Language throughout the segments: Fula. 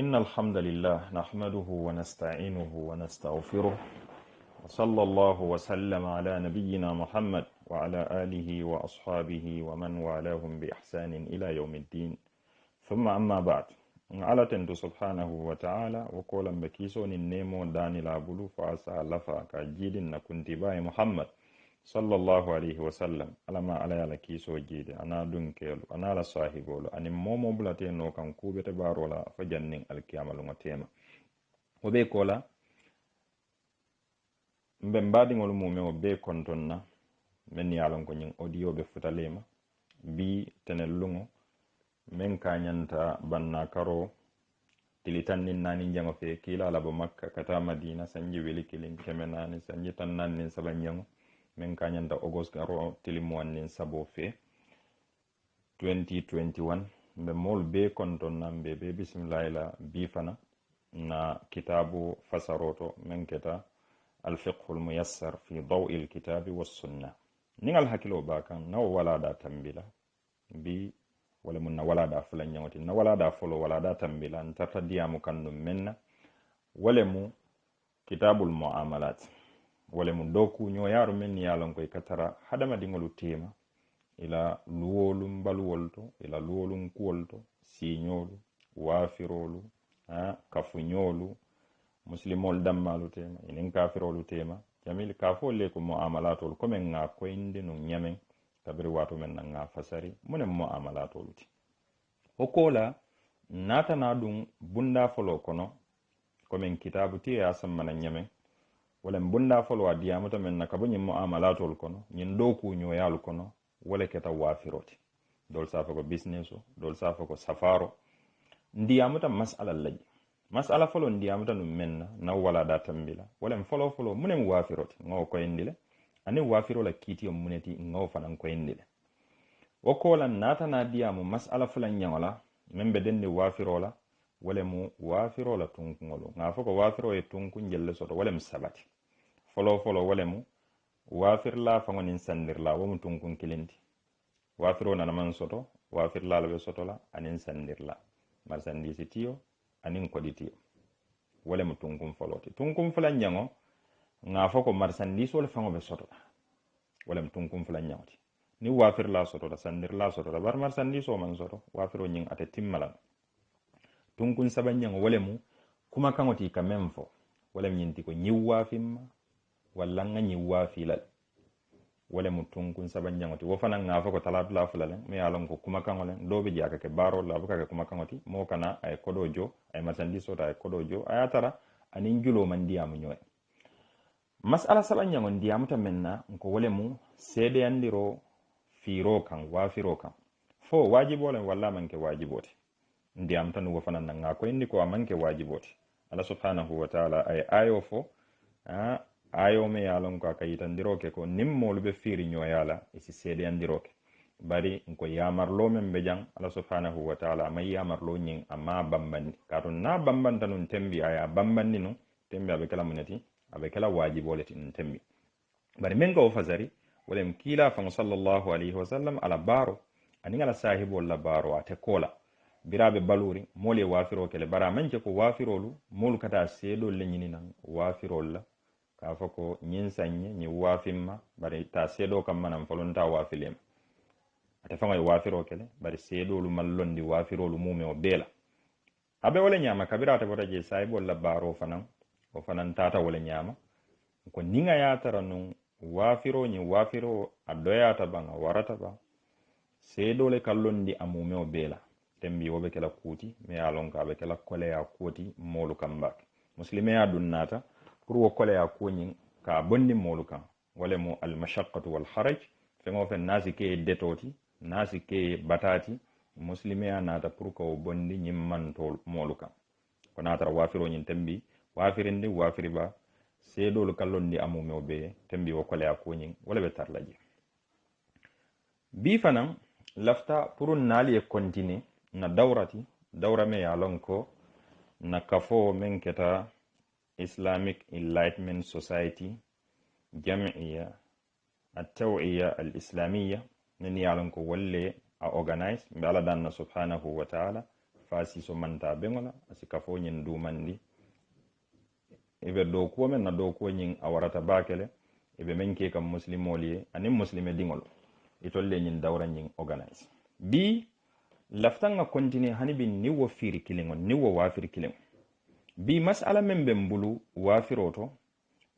إن الحمد لله نحمده ونستعينه ونستغفره وصلى الله وسلم على نبينا محمد وعلى آله وأصحابه ومن والاهم بإحسان إلى يوم الدين ثم أما بعد على تند سبحانه وتعالى وقولا بكيسون النيمو داني لابلو فأسا لفا كجيد نكنت باي محمد صلى الله عليه وسلم alama ala yala kiso jide ana dunkelu ana la sahibolo ani momo bulate no kan kubete barola fa jannin alkiyama lunga tema obe kola mbe mbadiŋolu mumeŋo be kontonna men ye lon ko ñiŋ audio be futalema bi tenel luŋo meŋ ka ñanta banna karo tili tannin naani jaŋo fe kiila la bo makka kata madina sanji weli kiliŋ keme naani sanji tan naannin saban jaŋo meŋ ka ñanta august karo tili muwannin sabo fe 2021 mbe moolu be kontonna mbe be bisimilayi la bi fana na kitabu fasaroto meŋ keta الفقه الميسر في ضوء الكتاب والسنة نيغال حكيلو باكان نو ولا دا تنبيلا بي ولا من ولا دا فلان نيوتي نو ولا دا فلو ولا دا تنبيلا انت ديامو كان منا ولا مو كتاب المعاملات ولا مو دوكو نيو يارو من يالون كوي كترا حدما ديغولو تيما الى لولum balwolto ila lolum kuolto siñolu wafirolu kafuñolu muslimol dammalu tema inin kafirolu tema jamil kafol le ko muamalatol ko men nga ko inde no nyamen kabiri wato men nga fasari munen muamalatol ti o kola nata na dum bunda folo kono ko men kitabu ti ya samana nyamen wala bunda folo adiyamata men na kabunyi muamalatol kono nyin do ku nyoyal kono wala keta wafiroti dol safa ko businesso dol safa ko safaro ndiyamata mas'ala laji masala folo ndiyamuta num menna na wala da tambila wala folo munem wafiroti ngaw ko indile ani wafiro la kiti on muneti ngaw fanan ko indile o kola nata na diyamu masala fulan nyangola membe dende wafiro la wala mu wafiro la tunkungolo nga foko wafiro e tunkun jelle soto wala sabati folo wala mu wafir la fangonin sandir la wo mu tunkun kilindi wafiro na man soto wafir la be soto la anin sandir la marsandisi tiyo anin koditi wala mu tunkum foloti tunkum fulan nyango nga foko marsandise wala fango be soto wala mu tunkum fulan nyawti ni wafir la soto da sandir la soto da bar marsandise o man soto wafiro nyin ate timmala tunkun saban nyango wala mu kuma kangoti ka memfo wala nyinti ko nyiwa fimma wala nga nyiwa filal wala mu tunkun saban nyangoti wo fana nga foko talabla fulalen me yalon ko kuma kangole dobe jaka ke baro la buka ke kuma kangoti mo kana ay kodojo ay masandiso ta ay kodojo ayatara anin julo man diamu nyoy mas'ala saban nyangon diamu ta menna ko wala mu sede andiro firo kan wa firo kan fo wajibo len walla man ke wajibote diam tan wo fana nga ko indi ko man ke wajibote Allah subhanahu wa ta'ala ay ayo fo ayo me yalon ko akayitandiro ke ko nimmolu be firi nyoyala isi sede andiro ke bari ko yamarlo men be jang Allah subhanahu wa ta'ala may yamarlo nyin amma bambandi kato na bambanta nun tembi aya bambandi no tembi abe kala munati abe kala wajibole tin tembi bari men ko fazari wala mkila fa sallallahu alaihi wasallam ala baro ani ala sahibo la baro ate kola birabe baluri mole wafiro kele bara manke ko wafirolu mol kata sedo le nyini nan wafirol la ka fako nyin sanye ni wafimma bari ta sedo kam manam folonta wafilem ata fangay wafiro kele bari sedo lu mallondi wafiro lu mume o bela abe wala nyama kabira ta bota je saybo la baro fanan o fanan tata wala nyama ko ninga ya taranu wafiro ni wafiro adoya ta banga warata ba sedo le kallondi amume o bela tembi wobe kala kuti me alon ka be kala kole ya kuti molu kambak muslime ya dunnata pour wo kole ya kunyin ka bonni molu kan wala mu al mashaqqatu wal haraj fe ngo fe nasi ke detoti nasi ke batati muslime ya nata pour ko bonni nyimman tol molu kan ko nata wafiro nyin tembi wafirinde wafiriba sedol kallondi amume obe tembi wo kole ya kunyin wala be tarlaji bi fanan lafta pour nali e continue na dawra me yalon ko na kafo men keta Islamic Enlightenment Society jam'iyya at-taw'iyya al-islamiyya nin yalon ko walle a organize be ala danna subhanahu wa ta'ala fasi so manta bengola asika fo nyin du mandi ibe do ko men na do ko nyin awarata bakele ibe men ke kam muslimoli ani muslime dingol itolle nyin dawra nyin organize bi laftanga continue hani bin ni wo firi kilingon ni wo wafiri kilingon bi mas'ala men ben bulu wafiroto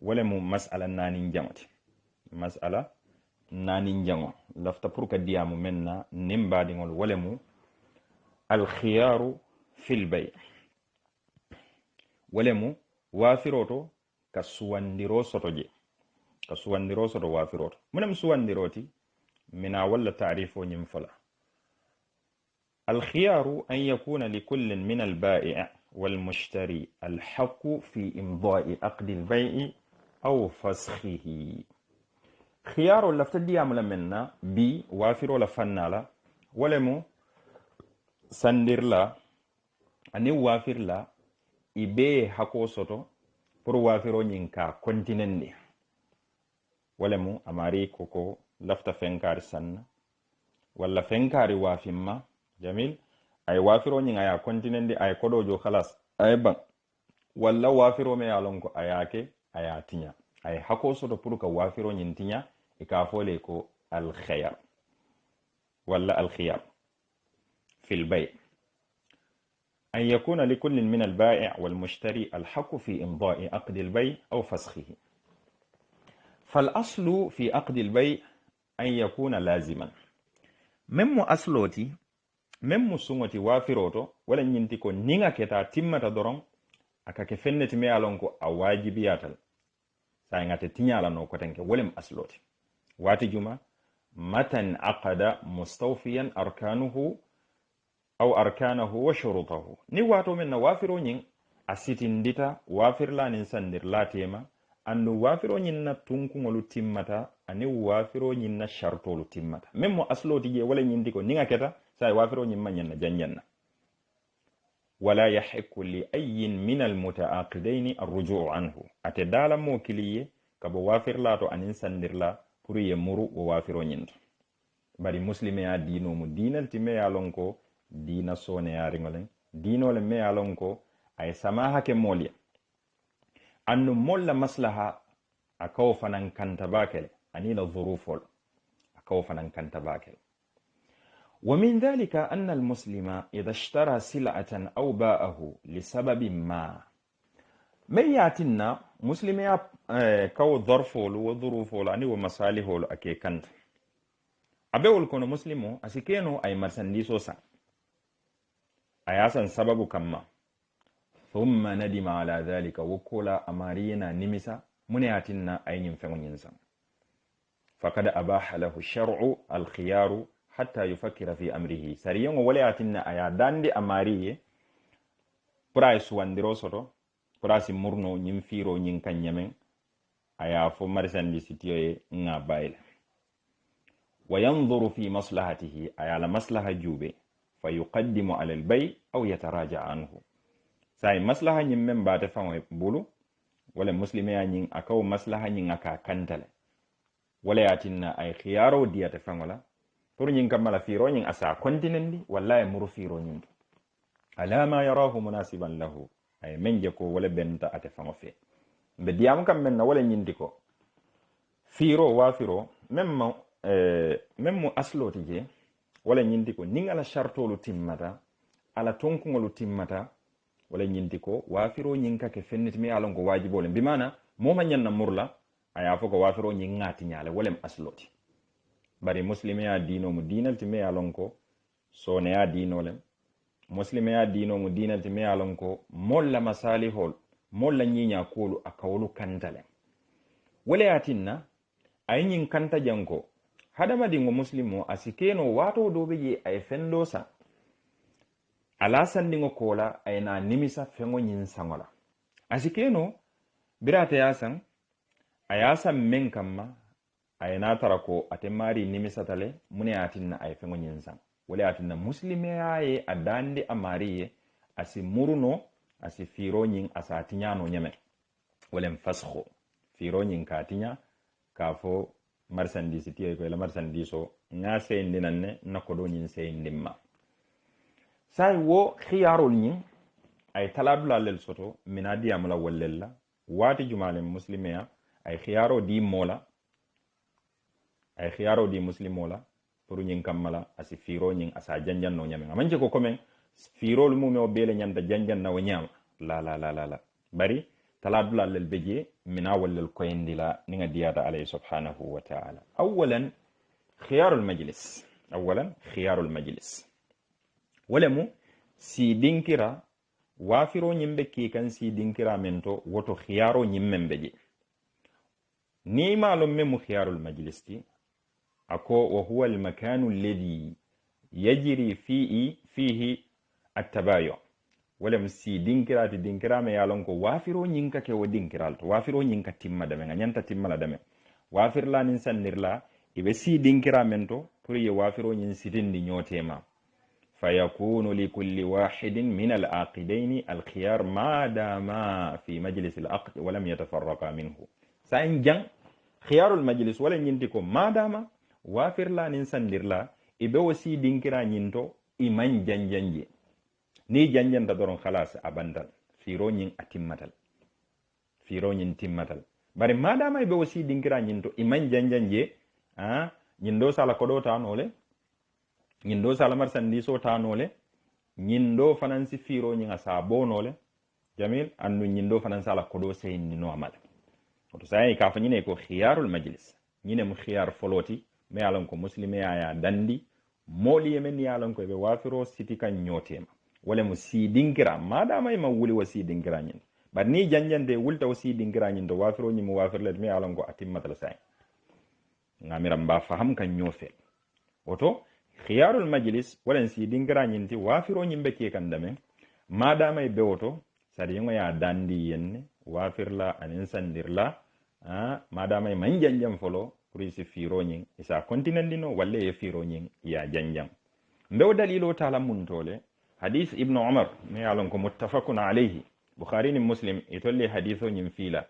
wala mu mas'ala nani jamati mas'ala nani jango lafta pour ka diamu menna nimba dingol wala mu al khiyaru fil bay wala mu wafiroto ka suwandiro soto je ka suwandiro soto wafiroto munam suwandiroti mina wala ta'rifo nyim fala al khiyaru an yakuna li kullin min al ba'i' wal mushtari al haqq fi imda'i aqd al bay'i aw fasxihi khiyaro lafta diyamu la menna bi wafiro la fannala wala mu sandirla ani wafirla ibe hako soto pour wafiro nyinka kontinende wala mu amari koko lafta fenkari sanna wala fenkari wafimma jamil ay wafiro nyinga ya kontinende ay kodojo khalas ay ban wala wafiro me yalonko ayake ayatinya ay hako soto pour ka wafiro nyintinya ikafole ko al khayar wala al khiyar في البيع أن يكون لكل من البائع والمشتري الحق في إمضاء عقد البيع أو فسخه فالأصل في عقد البيع أن يكون لازما مم أصلوتي مم سنوتي وافروتو ولا ينتكو نيغا كتا تيمتا دورون أكا كفنت ميالونكو أواجبياتل ساينغاتي تنيالا نو كتنك ولم أصلوتي واتي جمع متى عقد مستوفيا أركانه أو أركانه وشروطه ni wato men na wafiro nyin asitindita wafirla nin sandir latema andu wafiro nyin na tunkungolu timmata ani wafiro nyin na shartolu timmata memmo asloti je wala nyin diko ninga keta sai wafiro nyin manyan na janyanna wala yahiqu li ayyin min al mutaaqidaini ar-ruju' anhu atedala mo kiliye kabo wafirla to anin sandirla pour ye muru wo wafiro nyin bari muslime ya dino mu dinal timme ya lonko dina sone yaringolen dinole me alon ko ay samaha ke molya annu molla maslaha akaw fanan kanta bakel anila dhurufol akaw fanan kanta bakel ومن ذلك أن المسلم إذا اشترى سلعة أو باءه لسبب ما من ياتنا مسلم كو ظرفول وظروفول أني ومصالحول أكي كنت أبيول كون مسلمو أسيكينو أي مرسنديسو سان ayasan sababu kamma thumma nadima ala dhalika wukola amarina nimisa munayatinna aynin fengonyin faqad abaha lahu shar'u al-khiyar hatta yufakkira fi amrihi sariyan walayatinna aya dande amariye price wandiro soto price murno nyim firo nyin kanyamen aya fo marsandi sitiyoye nga bayla wa yanzuru fi maslahatihi aya la maslaha jube فيقدم على البيع أو يتراجع عنه ساي مصلحة نيم بات فاو بولو ولا مسلمي نين أكو مصلحة نين أكا كانتل ولا ياتينا أي خيارو ديات فاولا pour نين كمال فيرو نين أسا كونتينندي ولا يمر فيرو نين على ما يراه مناسبا له أي من جكو ولا بنتا أتفاو في بديام كم من ولا نين ديكو فيرو وافيرو مم أصلو تيجي wala nyindi ko ning ala shartolu timmata ala tonkungolu timmata wala nyindi ko wafiro nyinka ke fennit mi alon ko wajibole bimana moma nyanna murla aya foko wafiro nyingati nyale walem asloti bari muslimi ya dino mu dinal ti me alon ko sone ya dino lem muslimi ya dino mu dinal ti me alon ko molla masalihol molla nyinya kolu akawlu kantale wala yatinna ayin kanta janko hadama dingo muslimo asikeno wato dobe je ay fendo sa ala sandingo kola ay na nimisa fengo nyin sangola asikeno birata yasan ayasan men kamma ay na tarako atemari nimisa tale mune atinna ay fengo nyin sang wala atinna muslime ay adande amariye asi muruno asi firo nyin asatinyano nyame wala mfasxo firo nyin katinya kafo marsandisi tiyo ko la marsandiso nga seyndi nanne nakodo nyin seyndi ma sai wo khiyarul nyin ay taladula lel soto minadi amla wallella wati jumale muslimeya ay khiyaro di mola ay khiyaro di muslimola pour nyin kamala asi firo nyin asa janjan no nyame amanje ko komen firo lu mume o bele nyanda janjan na wanyama la bari taladula lel beje mina wallel koyndila ninga diyata alayhi subhanahu wa ta'ala awalan khiyarul majlis walemu si dinkira wafiro nyimbe ki kan si dinkira mento woto khiyaro nyimmen beje ni malum memu khiyarul majlis ti ako wa huwa al makanu alladhi yajri fihi at-tabayu walem si dinkira ti dinkira me yalon ko wafiro nyinka ke wo dinkiral to wafiro nyinka timma dame nganyanta timma la dame wafirla nin sannirla ibe si dinkira mento pour ye wafiro nyin sidindi nyotema فيكون لكل واحد من العاقدين الخيار ما دام في مجلس العقد ولم يتفرقا منه ساين جان خيار المجلس ولا نينتيكو ما دام وافر لا ننسندر لا ibe wasi dinkira nyinto iman janjanje ni janjanta doron khalas abandal firo nyin atimmatal firo nyin timmatal bari madama ibe wasi dinkira nyinto iman janjanje nyindo sala kodo tanole nyindo sala marsandiso tanole nyindo fanansi firo nyinga sa bonole jamil annu nyindo fanan sala kodo seyni no amal to say ka fanyine ko khiyarul majlis nyine mu khiyar foloti me alon ko muslimi ya dandi moli yemen ya alon ko be wafiro siti kan nyotema wala mu sidingira madama ma wuli wasi dingira nyin bar ni janjande wulta wasi dingira nyin do wafiro nyi mu wafir let me alon ko atimmatal say ngamira mba faham kan nyofe oto khiyarul majlis wala sidingira nyin ti wafiro nyimbe ke kan dame madama be woto sadi ngo ya dandi yenne wafirla anin sandirla madama man janjam folo pour isi firo nyin isa kontinandino walla ye firo nyin ya janjam mbew dalilo tala muntole hadith ibn umar me yalon ko muttafaqun alayhi bukhari ni muslim itolli haditho nyin fila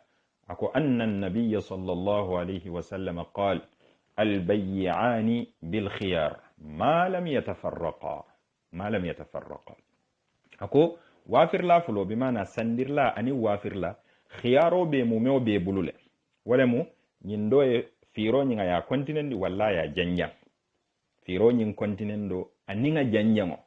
ako anna an-nabiy sallallahu alayhi wa sallam qala al-bay'ani bil khiyar ma lam yatafarraqa ako wafirla fulo bimana sandirla ani wafirla khiyaro be mumeo be bulule wala mu nyindo e firo nyinga ya kontinendi walla ya janjam firo nyin kontinendo aninga janjango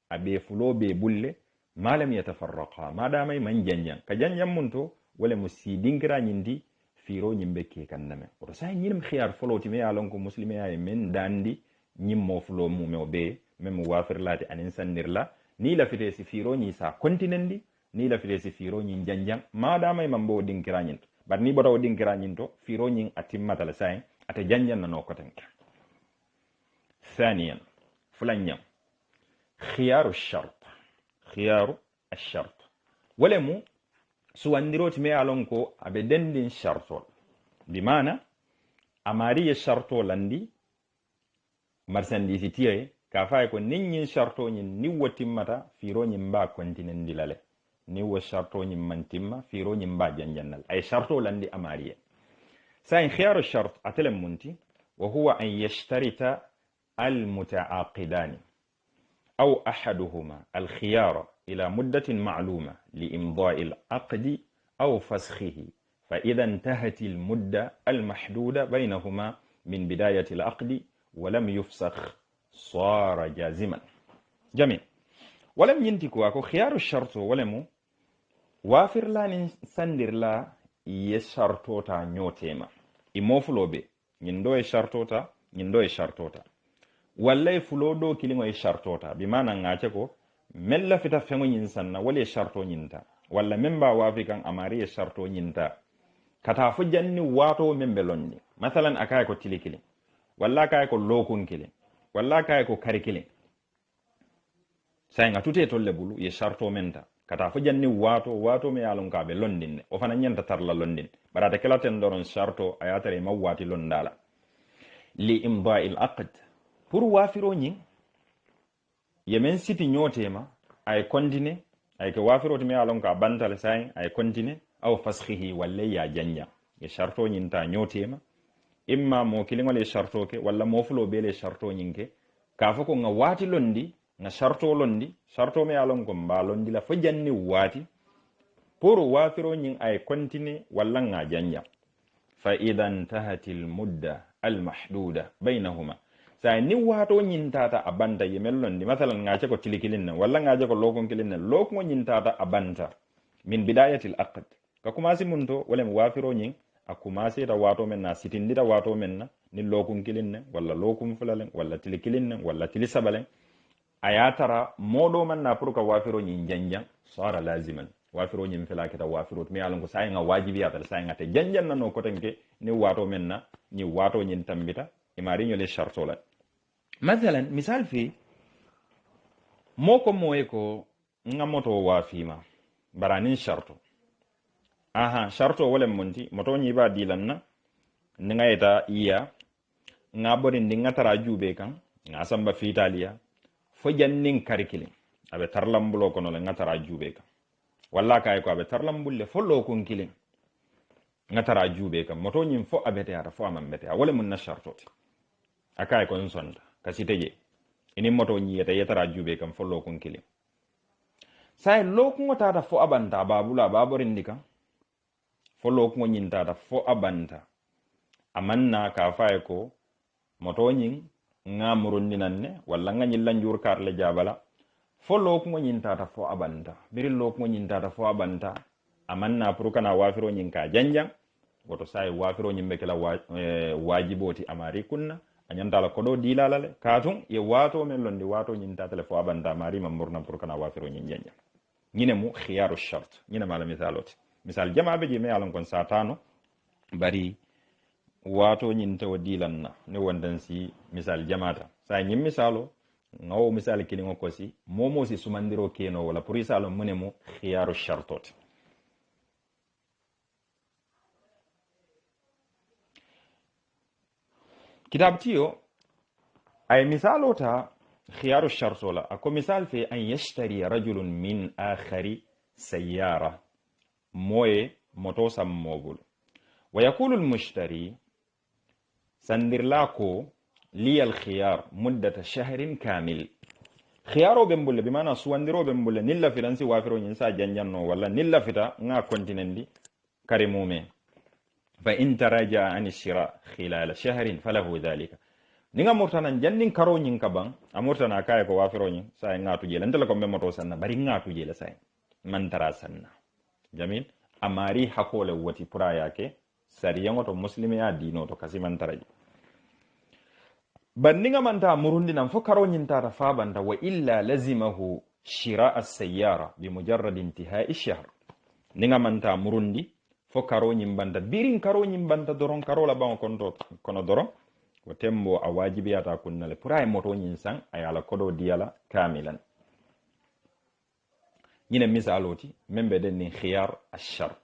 abe fulo be bulle malam yatafarraqa madama man janjam ka janjam munto wala mu sidingira nyindi firo nyimbe ke kanname o sa nyinim khiyar foloti me alon ko muslimi ay men dandi nyimmo fulo mumeo be mem wafirlati anin sandirla ni la fite si firo nyi sa kontinendi ni la fite si firo nyi janjam madama mambo dinkira nyin bar ni boto dinkira nyin to firo nyin atimmata la say ata janjan na no kotanka ثانيا فلان خيار الشرط ولمو سواندروت مي alonko abe dendin shartol bimana amari sharto landi marsandisi tiye ka fay ko ninyin sharto nyin ni wotimmata firo nyin ba kontinen dilale ni wo sharto nyin mantimma firo nyin ba janjannal ay sharto landi amariye sain khiyaru shart atelem munti wa huwa an yashtarita al mutaaqidan aw ahaduhuma al khiyara ila muddatin ma'luma li imda'i al aqdi aw fasxihi fa idha intahat al mudda al mahduda baynahuma min bidayati al aqdi wa lam yufsakh صار جازما جميل ولم ينتكو اكو خيار الشرط ولم وافر لا نسندر لا يشرطوتا نيوتيما يموفلو بي نيندو يشرطوتا ولا يفلو دو كيلينو يشرطوتا بمعنى ngacheko mella fita fengo nyinsanna wala sharto nyinta wala memba wafi kan amari sharto nyinta kata fu janni wato membe lonni masalan akay ko tilikili wala kay ko lokun kili walla kay ko karikile say nga tuté tolle bulu ye sharto menta kata fo janni wato me yalon ka be londin o fana nyanta tarla londin barata kelaten doron sharto ayatare mawati londala li imda'il aqd pour wafiro nyi yemen siti nyotema ay kontine ay ko wafiro me yalon ka bantal say ay kontine aw fasxihi walla ya janja ye sharto nyinta nyotema imma mo kilingole sharto ke walla mo fulo bele sharto nyinke ka fako nga wati londi nga sharto londi sharto me alon ko mba londi la fo janni wati pour wafiro nyin ay continue walla nga janja fa idan tahatil mudda al mahduda bainahuma sa ni wato nyin tata abanta yemellondi masalan nga ce ko tilikilin nan walla nga je ko lokon kilin nan lokon nyin tata abanta min bidayatil aqd ka kumasi munto wala wafiro nyin a kumasi ta wato men na sitindi ta wato men na ni lokun kilin nan walla lokun fulalen walla tilikilin nan walla tilisabalen ayatara modo man na pour ka wafiro nyin janjan sara laziman wafiro nyin fela kita wafiro mi alon ko say nga wajibi atal say nga te janjan nano ko tanke ni wato men na ni wato nyin tambita imari nyole sharto la mathalan misal fi moko moye ko nga moto wafima baranin sharto aha sharto wala monti moto nyi ba dilanna nga eta iya nga bori ndinga tara jube kan nga samba fi italia fo jannin karikilin abe tarlambulo kono le nga tara jube kan walla kay ko abe tarlambulle fo lokun kilin nga tara jube kan moto nyi fo abete ata fo amambete wala mun na shartoti akay ko nsonda kasiteje ini moto nyi yeta yetara jube kan fo lokun kilin say lokun tata fo abanta babula baborindi kan fo lokun nyi tata fo abanta amanna ka fay ko moto nyi nga murundi nanne walla nga nyilla njur karle jabala fo lokun nyi tata fo abanta biri lokun nyi tata fo abanta amanna pour kana wafiro nyi ka janjang woto say wafiro nyi mbekela wajiboti amari kunna anyantala kodo dilalale katun ye wato men londi wato nyi tata le fo abanta mari mamurna pour kana wafiro nyi janjang nyine mu khiyaru shart nyine mala misaloti misal jama be je me alon kon satano bari wato nyin taw dilanna ne wondan si misal jamata sa nyim misalo ngawo misal kilingo kosi momo si sumandiro keno wala pour isalo munemu khiyaru shartot kitab tiyo ay misalo ta khiyaru shartola ako misal fi an yashtari rajulun min akhari sayyara moye moto sam mogul wa yaqulu al mushtari sandirla ko liyal khiyar muddata shahrin kamil khiyaro bembulle bi mana suwandiro bembulle nilla firansi wafiro nyin sa janjanno walla nilla fita nga kontinendi karimume fa in taraja an shira khilal shahrin falahu dhalika ninga murtana jannin karo nyin kaban amurtana kay ko wafiro nyin sa nga tuje lan ko be moto sanna bari nga tuje la say man tara sanna jamil amari hakole wati pura yake sariyango to muslimi ya dino to kasiman taraji banninga manta murundi nan fo karo nyinta ta fabanta wa illa lazimahu shira as-sayyara bi mujarrad intihai ash-shahr ninga manta murundi fo karo nyimbanta birin karo nyimbanta doron karo la ban kono doron wa tembo a wajibi ata kunnale pura moto nyinsan ayala kodo diala kamilan nyine misaloti membe den ni khiyar ash-shart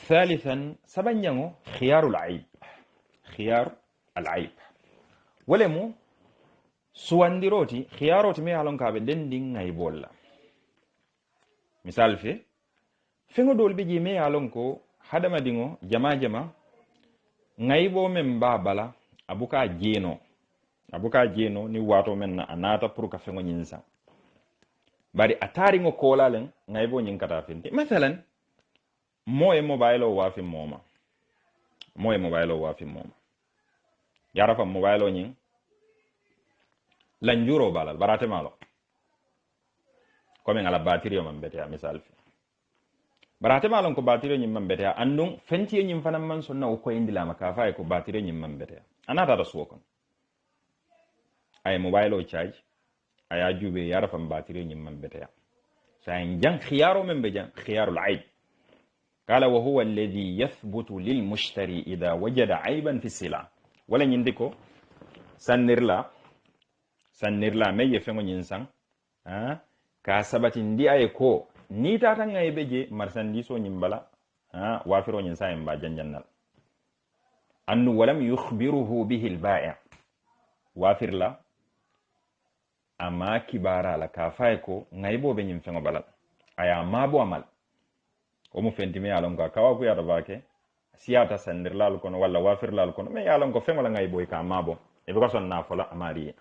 ثالثا سبنيانو خيار العيب خيار العيب ولمو سوانديروتي خياروتي مي علون كابه دندين غايبولا مثال في فينو دول بيجي مي علون كو hadama dingo jama jama ngaybo men babala abuka jeno ni wato men na anata pour ka fengo nyinsa bari atari ngo kolalen ngaybo nyin kata finti masalan moye mobile o wafi moma yara fa mobile o nyin lanjuro balal barate malo comme ngala batterie o mambete misal fi barate malo ko batterie nyim mambete andum fenti nyim fanam man sonna ko indila maka fa ko batterie nyim mambete anata da suwokon ay mobile o charge aya jube yara fa batterie nyim mambete sa jang khiyaro membe jang khiyarul aib قال وهو الذي يثبت للمشتري إذا وجد عيبا في السلع ولا يندكو سنرلا مي يفنو ينسان كاسبت دي أيكو نيتا تنغا يبجي مرسنديسو نيمبلا وافرو ينسان يمبا جنجنال أنه ولم يخبره به البائع وافر لا أما كبارا لكافايكو نايبو بنيم فنو بلال أيا مابو عمل omu fentime yalon ko kawa ku yata bake siyata sandirlal kono walla wafirlal kono me yalon ko fengola ngay boy ka mabo e be ko son na fola amari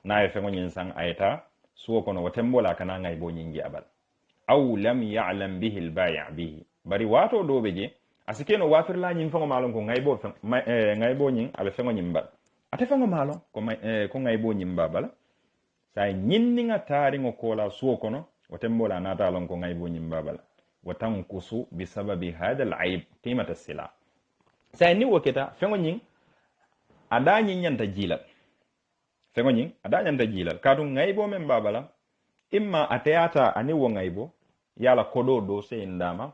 na e fengo nyin sang ayta suwo kono watembola kana ngay bo nyingi abal aw lam ya'lam bihi al-bay' bihi bari wato dobe je asikeno wafir la nyin fengo malon ko ngay bo ngay bo nyin abe fengo nyin bal ate fengo malon ko ko ngay bo nyin babala say nyinni nga tari ngo kola suwo kono watembola nata lon ko ngay bo nyin babala watankusu bisababi hada al-aib qimata as-sila say ni woketa fengo nyin ada nyin nyanta jilal fengo nyin ada nyanta jilal kadu ngaybo men babala imma ateata ani wo ngaybo yala kodo do se ndama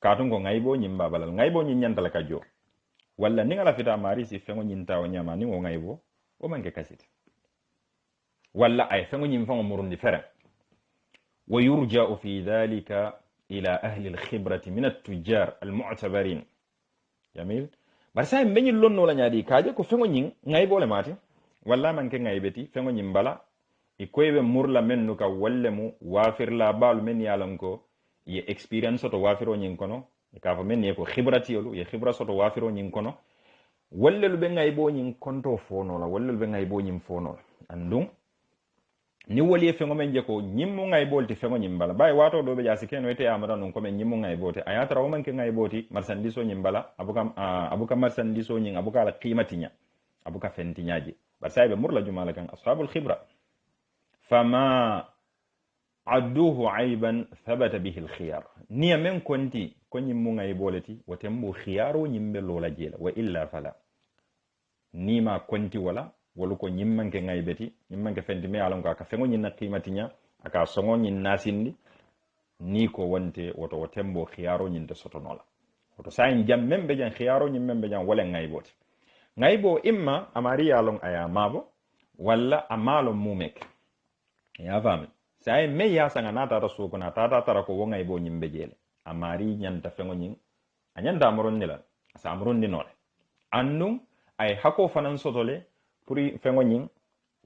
kadu ngo ngaybo nyin babala ngaybo nyin nyanta la kajo walla ni ngala fita mari si fengo nyin taw nyama ni wo ngaybo o manke kasiti walla ay fengo nyin fango murundi fere wa yurja'u fi dhalika ila ahli al-khibrati min at-tujjar al-mu'tabarin jamil bar say meñi lonno la nyaadi kaaje ko fengo nyin ngaybo le mati walla manke ngaybeti fengo nyin bala e koybe murla mennu ka walle mu wafir la balu men yalan ko ye experience to wafiro nyin kono e ka fa men ye ko khibrati yolu ye khibra soto wafiro nyin kono walle lu be ngaybo nyin konto fono la walle lu be ngaybo nyin fono andum ni wali fengo men je ko nyimmu ngaybol ti fengo nyin bala bay wato do be jasi ken wete amara non ko men nyimmu ngaybote ayata raw manke ngayboti marsandiso nyin bala abuka marsandiso nyin abuka la qimatinya abuka fentinyaaji bar saybe murla jumala kan ashabul khibra fama adduhu aiban thabata bihi alkhiyar niya men konti ko nyimmu ngayboleti wotembo khiyaro nyimbe lola jela wa illa fala nima konti wala wolu ko nyimmanke ngaybeti nyimmanke fendi me alon ka fengo nyinna qimatinya aka songo nyin nasindi ni ko wonte woto wotembo khiyaro nyinde sotonola woto sayin jam membe jan khiyaro nyim membe jan wala ngayboti ngaybo imma amari yalon aya mabo walla amalo mumek ya fami say me ya sanga nata rasu ko nata tara ko wo ngaybo nyimbe jele amari nyanta fengo nyin anyanda amuron nila sa amuron ni nole annum ay hako fanan sotole puri fengo nyin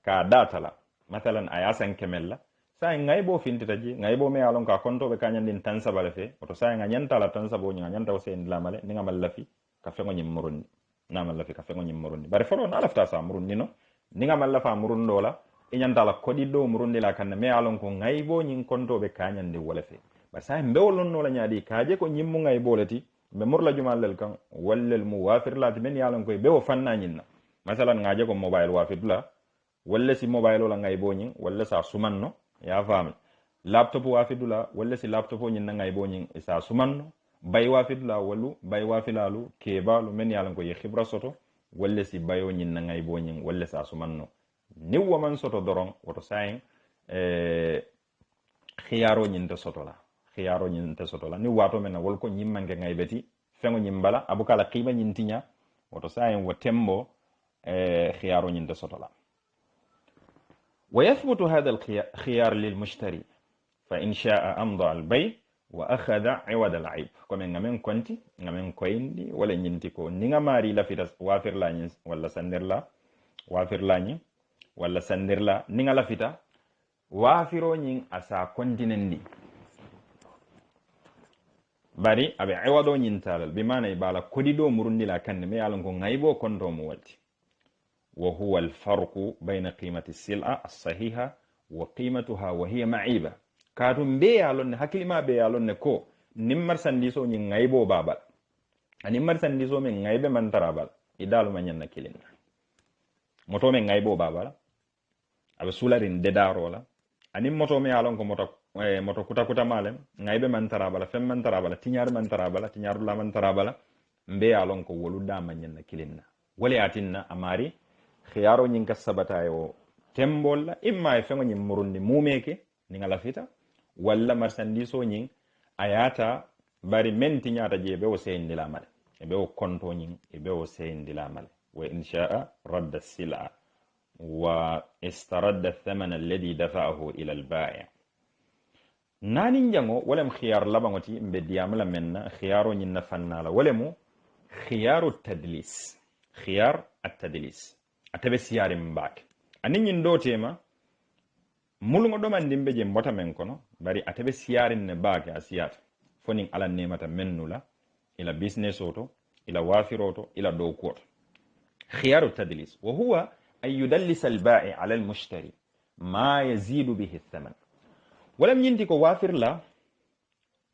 ka datala matalan aya san kemella say ngaybo fintitaji ngaybo me yalon ka konto be kanyandin tansa balefe oto say nganyanta la tansa bo nyin nyanta o sen lamale ninga mallafi ka fengo nyin murundi na mallafi ka fengo nyin murundi bare foro na lafta sa murundi no ninga mallafa murundo la inyanta la kodi do murundi la kan me yalon ko ngaybo nyin konto be kanyandi walefe ba say mbewolon no la nyaadi kaaje ko nyimmu ngaybo lati be murla jumal kan wallal muwafir lati men yalon ko be o fanna nyinna masalan ngaje ko mobile wafidula walla si mobile wala ngaybo nyin walla sa sumanno ya fami laptop wafidula walla si laptop nyin na ngaybo nyin sa sumanno bay wafidula wallu bay wafilalu kebalu men yalan ko ye khibra soto walla si bayo nyin na ngaybo nyin walla sa sumanno ni woman soto doron woto sayin khiyaro nyin te soto la khiyaro nyin te soto la ni wato men wol ko nyim manke ngaybeti fengo nyim bala abukala qiba nyin tinya woto sayin wo tembo خيار نين دسوتلا ويثبت هذا الخيار للمشتري فإن شاء أمضى البيع وأخذ عوض العيب كما نمن كنتي نمن كويندي ولا نينتيكو نيغا ماري لا فيتا وافر لا ولا سندر لا وافر لا ولا سندر لا نيغا لا فيتا وافيرو نين أسا كونتينندي bari abe iwado nyin talal bi mana ibala kodido murundi la kan me yalon ko ngaybo konto mo walti وهو الفرق بين قيمة السلعة الصحيحة وقيمتها وهي معيبة كاتم بيالون حكي ما بيالون كو نمر سنديسو ني غايبو بابال نمر سنديسو من غايب من ترابال يدالو ما نين كيلين موتو من غايبو بابال ابي سولارين ددارو لا اني موتو مي يالون كو موتو كوتا كوتا مالم غايب من ترابال فم من ترابال تينيار من ترابال تينيار لا من ترابال مبي يالون كو ولو دا ما نين كيلين ولي اتينا اماري khiyaro nyin ka sabata yo tembolla imma e fengo nyin murundi mumeke ni ngala fita walla marsandiso nyin ayata bari menti nyata je be o seyndi lamal e be o konto nyin e be o seyndi lamal wa insha'a radda as-sil'a wa istaradda ath-thaman alladhi dafa'ahu ila al-bai' nani njango wala khiyar labangoti mbe diamala menna khiyaro nyin na fannala wala mu khiyaru tadlis khiyar at-tadlis atabe siyare mbake anin nyin do tema mulungo do man dimbe je mbota men kono bari atabe siyare ne bake asiyata fonin ala nemata mennula ila business oto ila wafiroto ila do koto khiyaru tadlis wa huwa أن يدلس البائع على المشتري ما يزيد به الثمن. ولم ينتك وافر لا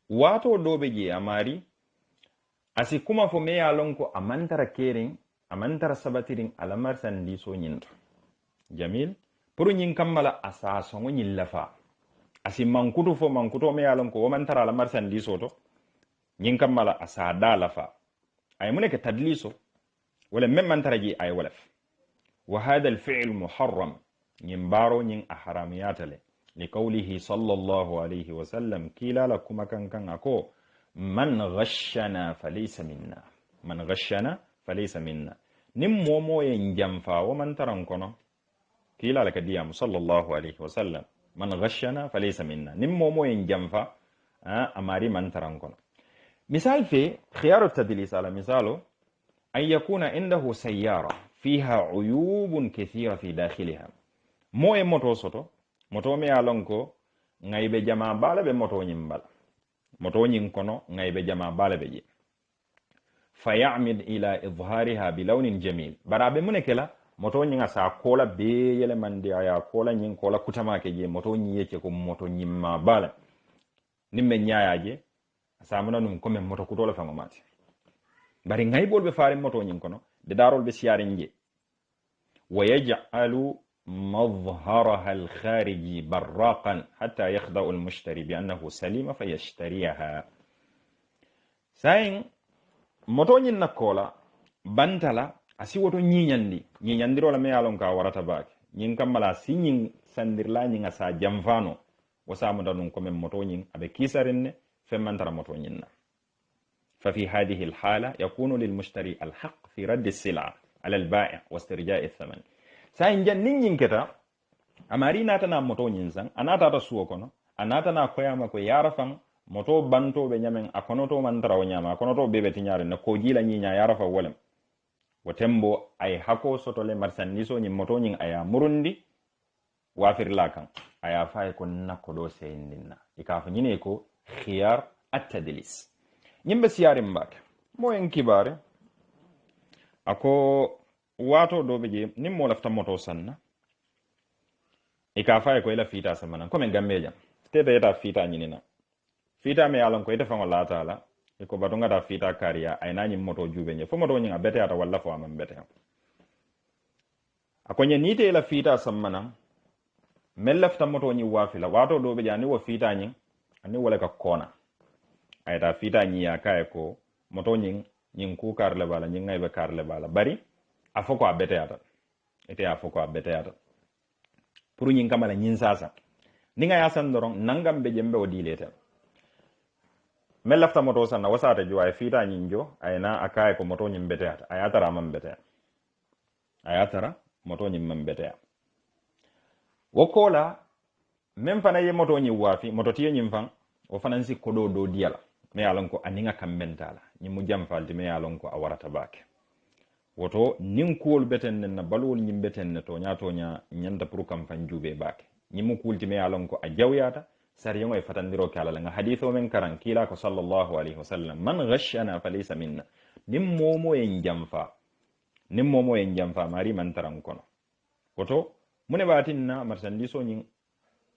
واتو دوبجي أماري asi kuma fo me ya lon ko amantara kering amantara sabatirin alamar sandi so nyinto jamil pour nyin kammala asa so nyin lafa asi mankutu fo mankuto me ya lon ko mantara alamar sandi so to nyin kammala asa da lafa ay muneke tadliso wala mem mantara ji ay walaf wa hada al fi'l muharram nyin baro nyin ahramiyatale li qawlihi sallallahu alayhi wa sallam kila lakum kan ako man ghashana falaysa minna man ghashana falaysa minna nim momo yen jamfa wo man taran kono kila laka diyam sallallahu alayhi wa sallam man ghashana falaysa minna nim momo yen jamfa amari man taran kono misal fi khiyar at-tadlis ala misalo an yakuna indahu sayyara fiha uyubun kathira fi dakhiliha mo e moto soto moto me alonko ngaybe jama bala be moto nyimbal moto nyin kono ngaybe jama bala be je fayamid ila idhariha bilawnin jamil barabe munekela moto nyin asa kola be yele mandi aya kola nyin kola kutama ke je moto nyi yeke ko moto nyimma bala nimme nyaaya je samuna num ko men moto kutola fango mati bari ngaybol be faare moto nyin kono de darol be siyaare nje wayaj'alu مظهرها الخارجي براقا حتى يخدع المشتري بأنه سليم فيشتريها ساين موتو نين نكولا بانتالا اسي ووتو نينياندي رولا مي يالون كا ورata باك نين كاملا سي نين ساندير لا نين سا جامفانو وسامو دانون كوم موتو نين ابي كيسارين فمانترا موتو نين ففي هذه الحالة يكون للمشتري الحق في رد السلعة على البائع واسترجاع الثمن sayin jan nin keta amari nata na moto nyin san anata ta suwo kono anata na koyama ko yarafan moto banto be nyamen akono to man taraw nyama akono to bebe tinyare na ko jila nyinya yarafa wolem wotembo ay hako sotole marsandiso nyin moto nyin aya murundi wafir lakan aya fay ko nakko do seyindinna ikafa nyine ko khiyar at-tadlis nyimbe siyare mbake mo en kibare ako wato dobe je nim mo lafta moto sanna e ka fay ko ila fita samana ko men gammeja tebe yeta fita nyinina fita me yalon ko ite fango la taala e ko badunga da fita kariya ay nani moto jube nye fo moto nyinga bete ata walla fo amam bete akonye nite ila fita samana mel lafta moto nyi wafila wato dobe je ani wo fita nyi ani wala ka kona ay ta fita nyi ya kay ko moto nyin ku karle bala nyi ngay be karle bala bari afoko abete ata ite afoko abete ata pour nyin kamala nyin sasa ninga yasan doron nangam be jembe o dilete mel lafta moto sanna wasata jo ay fita nyinjo ayna akaye ko moto nyim bete ata ayatara mam bete ayatara moto nyim mam bete wokola mem fana ye moto nyi wafi moto tiye nyim fan o fanansi kodo do diala me yalon ko aninga kambentala nyimu jam falti me yalon ko awarata bake woto nin kuwol beten na balwol nyim beten ne to nya nyanda pour kam fan jube bake nyimu kulti me yalon ko a jawyata sar yongo e fatandiro kala nga haditho men karan kila ko sallallahu alaihi wasallam man ghashana falaysa minna nim momo en jamfa mari man taran kono woto mune batinna marsandiso nyin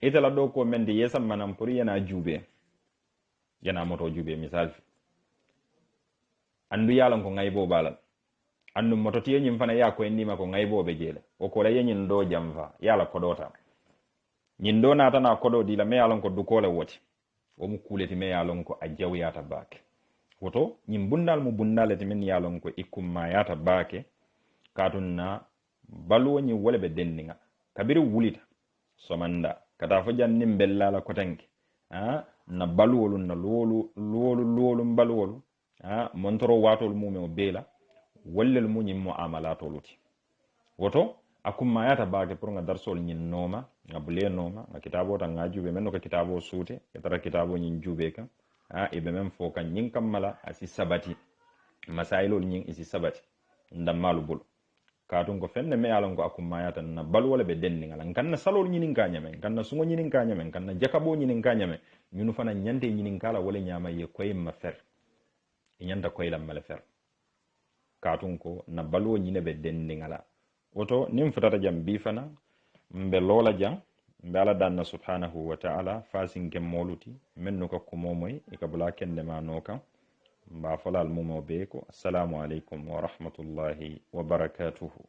itala do ko mende yesam manam pour yana jube yana moto jube misal andu yalon ko ngaybo balal andu moto tiye nyim fana ya ko endima ko ngaybo be jele o ko la yenyin do jamfa yala kodota nyin do nata na kodo dila me yalon ko dukole woti o mu kuleti me yalon ko ajjaw yata baake woto nyim bundal mu bundaleti men yalon ko ikumma yata baake katunna balwo nyi wole be dendinga kabiri wulita somanda kata fo jannim bellala kotanke na balwolu na lolu balwolu montoro watol mume o bela wallel mu nyim muamalatoluti woto akumma yata baake pour nga darsol nyin noma nga bule noma nga kitabo ta nga jube men ko kitabo sute ketara kitabo nyin jube kan ibe men fo kan nyin kammala asi sabati masailol nyin isi sabati ndammalu bul katun ko fenne me yalon ko akumma yata na bal wala be denni ngala kanna salol nyinin ka nyamen kanna sungo nyinin ka nyamen kanna jakabo nyinin ka nyamen nyunu fana nyante nyinin kala wala nyama ye koy ma fer nyanda koy lam mala fer katun ko na balwo nyine be denni ngala woto nin futata jam bi fana mbe lola jang mbe ala danna subhanahu wa ta'ala fasinken moluti mennu ka kumo moy e ka bula kende ma no kan mba folal mumo be ko assalamu alaikum wa rahmatullahi wa barakatuhu